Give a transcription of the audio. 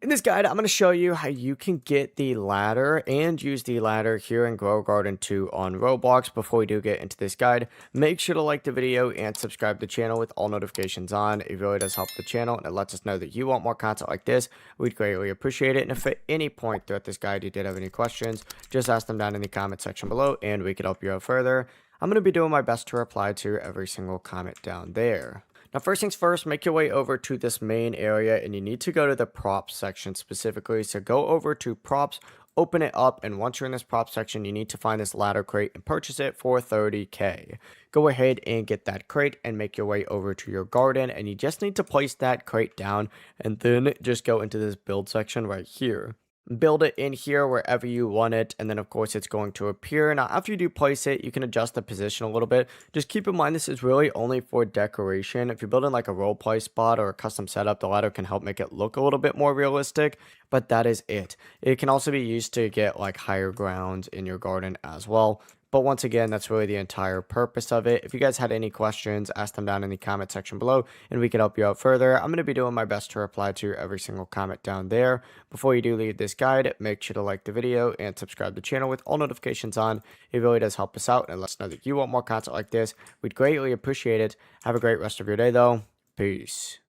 In this guide, I'm going to show you how you can get the ladder and use the ladder here in Grow Garden 2 on Roblox. Before we do get into this guide, make sure to like the video and subscribe to the channel with all notifications on. It really does help the channel and it lets us know that you want more content like this. We'd greatly appreciate it. And if at any point throughout this guide you did have any questions, just ask them down in the comment section below and we could help you out further. I'm going to be doing my best to reply to every single comment down there. Now, first things first, make your way over to this main area and you need to go to the props section specifically. So go over to props, open it up, and once you're in this props section, you need to find this ladder crate and purchase it for 30k. Go ahead and get that crate and make your way over to your garden, and you just need to place that crate down and then just go into this build section right here. Build it in here wherever you want it, and then of course it's going to appear. Now after you do place it, you can adjust the position a little bit. Just keep in mind this is really only for decoration. If you're building like a role play spot or a custom setup, the ladder can help make it look a little bit more realistic, but that is it. It can also be used to get like higher ground in your garden as well. But once again, that's really the entire purpose of it. If you guys had any questions, ask them down in the comment section below and we can help you out further. I'm going to be doing my best to reply to every single comment down there. Before you do leave this guide, make sure to like the video and subscribe to the channel with all notifications on. It really does help us out and let us know that you want more content like this. We'd greatly appreciate it. Have a great rest of your day though. Peace.